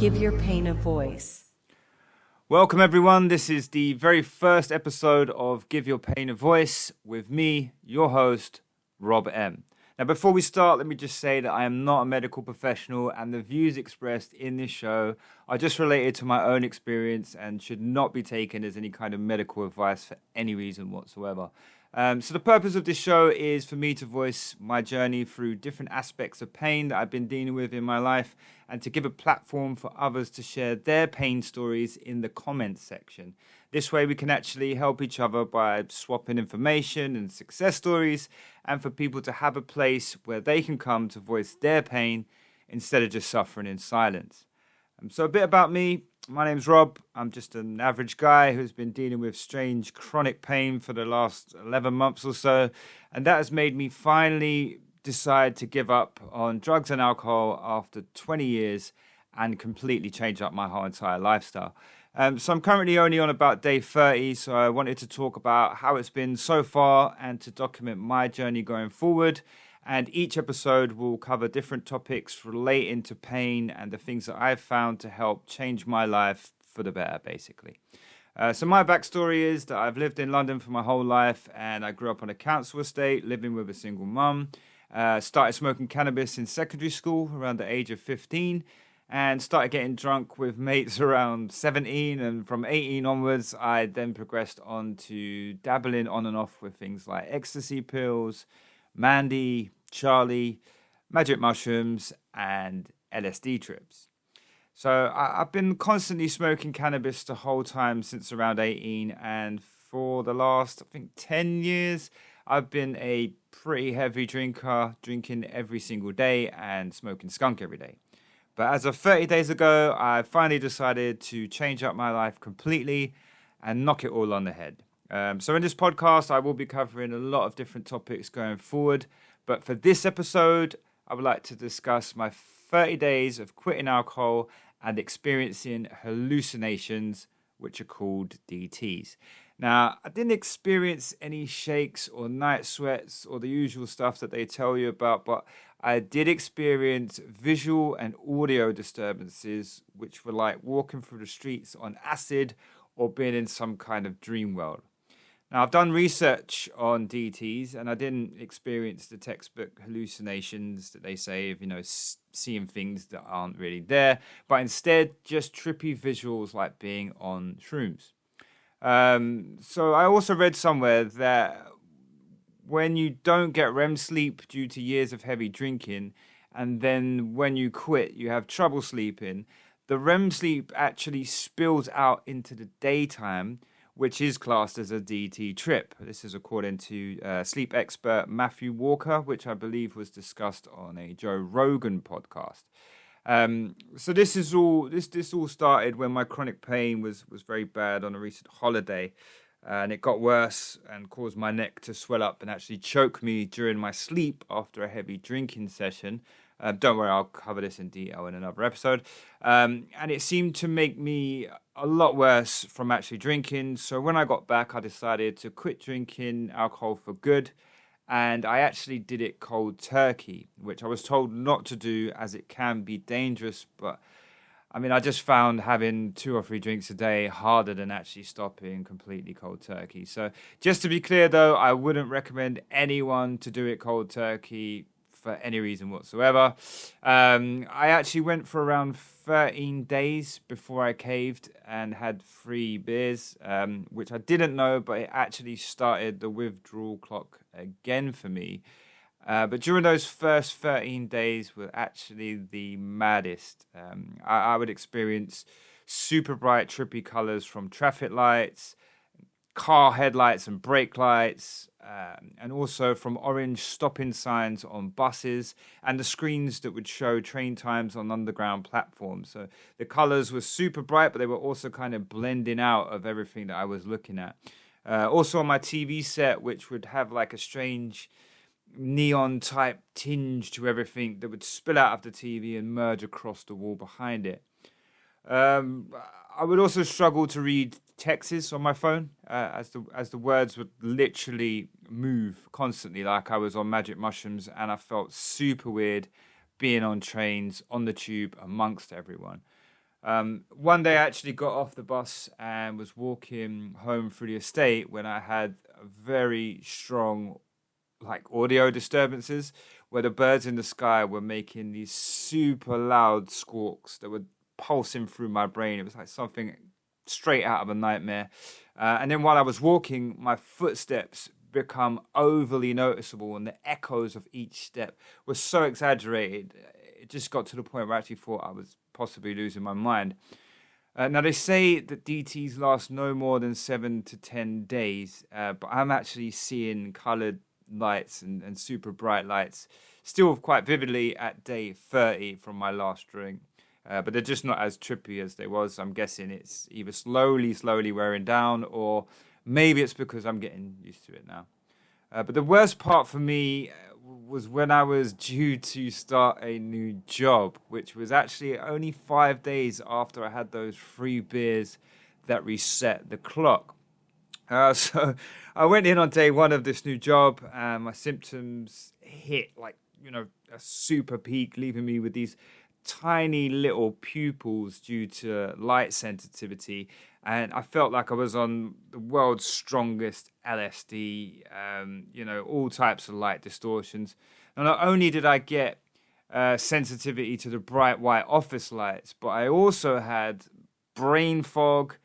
Give your pain a voice. Welcome everyone, this is the very first episode of Give Your Pain a Voice with me, your host, Rob M. Now before we start, let me just say that I am not a medical professional and the views expressed in this show are just related to my own experience and should not be taken as any kind of medical advice for any reason whatsoever. So the purpose of this show is for me to voice my journey through different aspects of pain that I've been dealing with in my life and to give a platform for others to share their pain stories in the comments section. This way we can actually help each other by swapping information and success stories and for people to have a place where they can come to voice their pain instead of just suffering in silence. So a bit about me. My name's Rob. I'm just an average guy who's been dealing with strange chronic pain for the last 11 months or so. And that has made me finally decide to give up on drugs and alcohol after 20 years and completely change up my whole entire lifestyle. So I'm currently only on about day 30. So I wanted to talk about how it's been so far and to document my journey going forward. And each episode will cover different topics relating to pain and the things that I've found to help change my life for the better, basically. So my backstory is that I've lived in London for my whole life and I grew up on a council estate, living with a single mum. Started smoking cannabis in secondary school around the age of 15 and started getting drunk with mates around 17. And from 18 onwards, I then progressed on to dabbling on and off with things like ecstasy pills, Mandy, Charlie, magic mushrooms, and LSD trips. So I've been constantly smoking cannabis the whole time since around 18, and for the last, 10 years, I've been a pretty heavy drinker, drinking every single day and smoking skunk every day. But as of 30 days ago, I finally decided to change up my life completely and knock it all on the head. So in this podcast, I will be covering a lot of different topics going forward. But for this episode, I would like to discuss my 30 days of quitting alcohol and experiencing hallucinations, which are called DTs. Now, I didn't experience any shakes or night sweats or the usual stuff that they tell you about, but I did experience visual and audio disturbances, which were like walking through the streets on acid or being in some kind of dream world. Now, I've done research on DTs and I didn't experience the textbook hallucinations that they say of, seeing things that aren't really there, but instead just trippy visuals like being on shrooms. So I also read somewhere that when you don't get REM sleep due to years of heavy drinking, and then when you quit, you have trouble sleeping, the REM sleep actually spills out into the daytime, which is classed as a DT trip. This is according to sleep expert Matthew Walker, which I believe was discussed on a Joe Rogan podcast. So this all started when my chronic pain was very bad on a recent holiday, and it got worse and caused my neck to swell up and actually choke me during my sleep after a heavy drinking session. Don't worry, I'll cover this in detail in another episode. And it seemed to make me a lot worse from actually drinking. So when I got back, I decided to quit drinking alcohol for good. And I actually did it cold turkey, which I was told not to do as it can be dangerous. But I just found having 2 or 3 drinks a day harder than actually stopping completely cold turkey. So just to be clear, though, I wouldn't recommend anyone to do it cold turkey for any reason whatsoever. I actually went for around 13 days before I caved and had 3 beers, which I didn't know, but it actually started the withdrawal clock again for me. But during those first 13 days were actually the maddest. I would experience super bright, trippy colors from traffic lights, car headlights and brake lights, and also from orange stopping signs on buses and the screens that would show train times on underground platforms. So the colors were super bright, but they were also kind of blending out of everything that I was looking at. Also on my TV set, which would have like a strange neon type tinge to everything that would spill out of the TV and merge across the wall behind it. I would also struggle to read texts on my phone as the words would literally move constantly like I was on magic mushrooms, and I felt super weird being on trains, on the tube, amongst everyone. One day I actually got off the bus and was walking home through the estate when I had a very strong audio disturbances where the birds in the sky were making these super loud squawks that were pulsing through my brain. It was like something straight out of a nightmare. And then while I was walking, my footsteps become overly noticeable, and the echoes of each step were so exaggerated. It just got to the point where I actually thought I was possibly losing my mind. Now, they say that DTs last no more than 7 to 10 days, but I'm actually seeing coloured lights and super bright lights still quite vividly at day 30 from my last drink. But they're just not as trippy as they was. I'm guessing it's either slowly wearing down, or maybe it's because I'm getting used to it now. But the worst part for me was when I was due to start a new job, which was actually only 5 days after I had those 3 beers that reset the clock. So I went in on day 1 of this new job, and my symptoms hit a super peak, leaving me with these tiny little pupils due to light sensitivity, and I felt like I was on the world's strongest LSD, all types of light distortions. And not only did I get sensitivity to the bright white office lights, but I also had brain fog,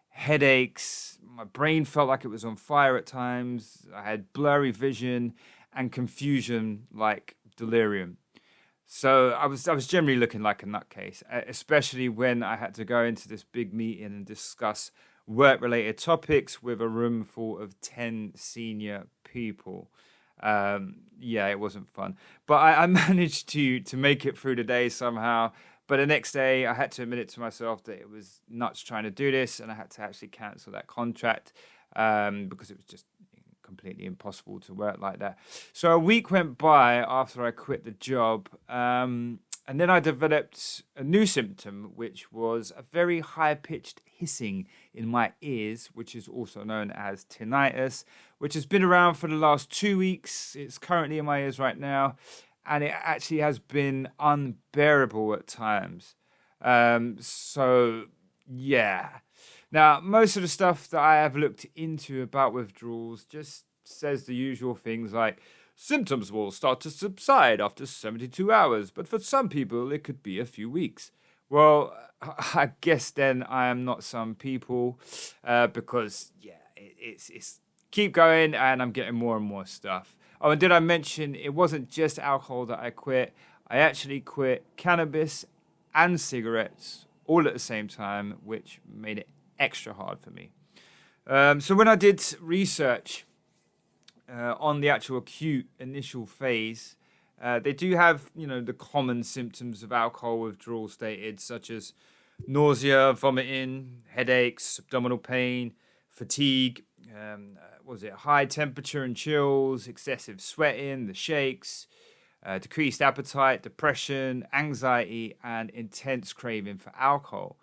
headaches. My brain felt like it was on fire at times. I had blurry vision and confusion like delirium. So I was generally looking like a nutcase, especially when I had to go into this big meeting and discuss work-related topics with a room full of 10 senior people. It wasn't fun. But I managed to make it through the day somehow. But the next day, I had to admit it to myself that it was nuts trying to do this, and I had to actually cancel that contract because it was just completely impossible to work like that. So a week went by after I quit the job, and then I developed a new symptom, which was a very high-pitched hissing in my ears, which is also known as tinnitus, which has been around for the last 2 weeks. It's currently in my ears right now, and it actually has been unbearable at times. Now, most of the stuff that I have looked into about withdrawals just says the usual things like symptoms will start to subside after 72 hours, but for some people it could be a few weeks. Well, I guess then I am not some people because it's keep going and I'm getting more and more stuff. Oh, and did I mention it wasn't just alcohol that I quit? I actually quit cannabis and cigarettes all at the same time, which made it extra hard for me. So when I did research on the actual acute initial phase, they do have, the common symptoms of alcohol withdrawal stated, such as nausea, vomiting, headaches, abdominal pain, fatigue, high temperature and chills, excessive sweating, the shakes, decreased appetite, depression, anxiety, and intense craving for alcohol.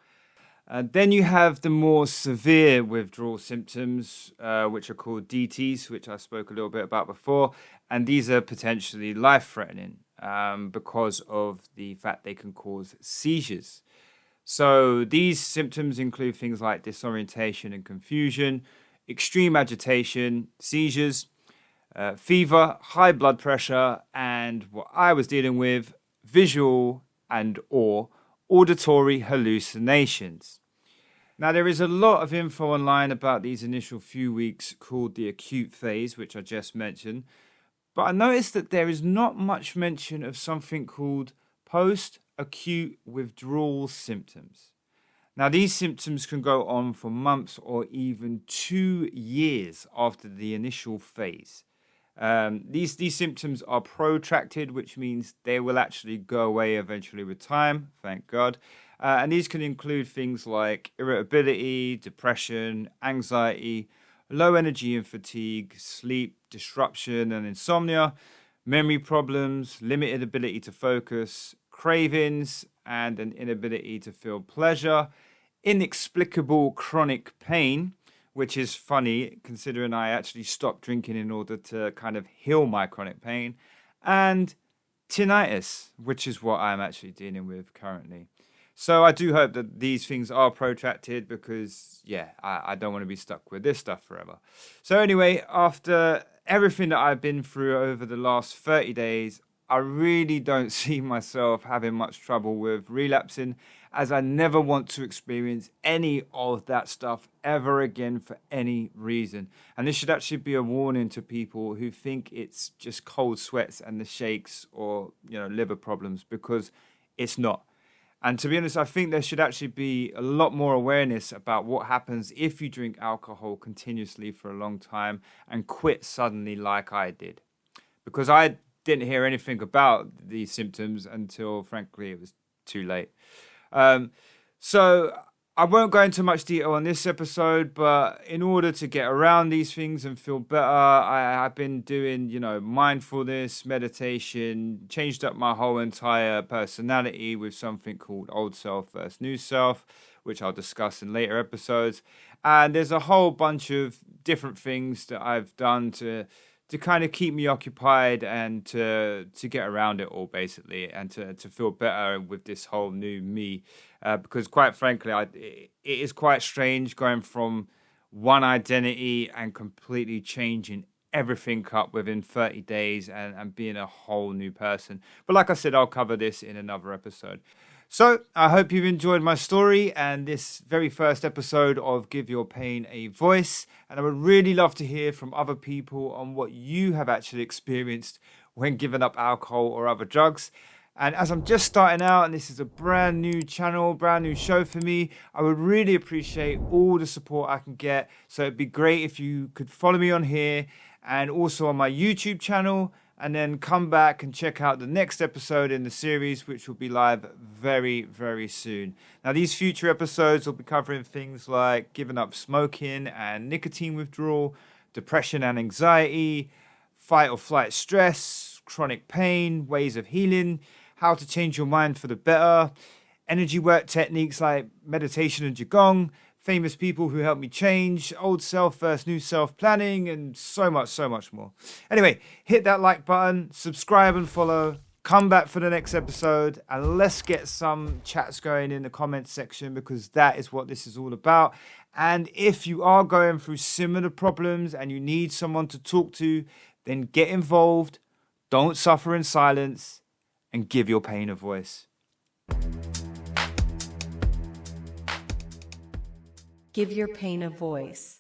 Then you have the more severe withdrawal symptoms, which are called DTs, which I spoke a little bit about before. And these are potentially life-threatening because of the fact they can cause seizures. So these symptoms include things like disorientation and confusion, extreme agitation, seizures, fever, high blood pressure, and what I was dealing with, visual and/or auditory hallucinations. Now, there is a lot of info online about these initial few weeks called the acute phase, which I just mentioned. But I noticed that there is not much mention of something called post-acute withdrawal symptoms. Now, these symptoms can go on for months or even 2 years after the initial phase. These symptoms are protracted, which means they will actually go away eventually with time, thank God. And these can include things like irritability, depression, anxiety, low energy and fatigue, sleep disruption and insomnia, memory problems, limited ability to focus, cravings, and an inability to feel pleasure, inexplicable chronic pain, which is funny considering I actually stopped drinking in order to kind of heal my chronic pain, and tinnitus, which is what I'm actually dealing with currently. So I do hope that these things are protracted because, yeah, I don't want to be stuck with this stuff forever. So anyway, after everything that I've been through over the last 30 days, I really don't see myself having much trouble with relapsing, as I never want to experience any of that stuff ever again for any reason. And this should actually be a warning to people who think it's just cold sweats and the shakes or, liver problems, because it's not. And to be honest, I think there should actually be a lot more awareness about what happens if you drink alcohol continuously for a long time and quit suddenly like I did. Because I didn't hear anything about these symptoms until, frankly, it was too late. So I won't go into much detail on this episode, but in order to get around these things and feel better, I've been doing, mindfulness, meditation, changed up my whole entire personality with something called old self versus new self, which I'll discuss in later episodes. And there's a whole bunch of different things that I've done to kind of keep me occupied and to get around it all, basically, and to feel better with this whole new me. Because quite frankly, it is quite strange going from one identity and completely changing everything up within 30 days and being a whole new person. But like I said, I'll cover this in another episode. So I hope you've enjoyed my story and this very first episode of Give Your Pain a Voice. And I would really love to hear from other people on what you have actually experienced when giving up alcohol or other drugs. And as I'm just starting out and this is a brand new channel, brand new show for me, I would really appreciate all the support I can get. So it'd be great if you could follow me on here and also on my YouTube channel, and then come back and check out the next episode in the series, which will be live very, very soon. Now, these future episodes will be covering things like giving up smoking and nicotine withdrawal, depression and anxiety, fight or flight stress, chronic pain, ways of healing, how to change your mind for the better, energy work techniques like meditation and Qigong, famous people who helped me change, old self versus new self planning, and so much more. Anyway, hit that like button, subscribe and follow, come back for the next episode, and let's get some chats going in the comments section, because that is what this is all about. And if you are going through similar problems and you need someone to talk to, then get involved, don't suffer in silence, and give your pain a voice. Give your pain a voice.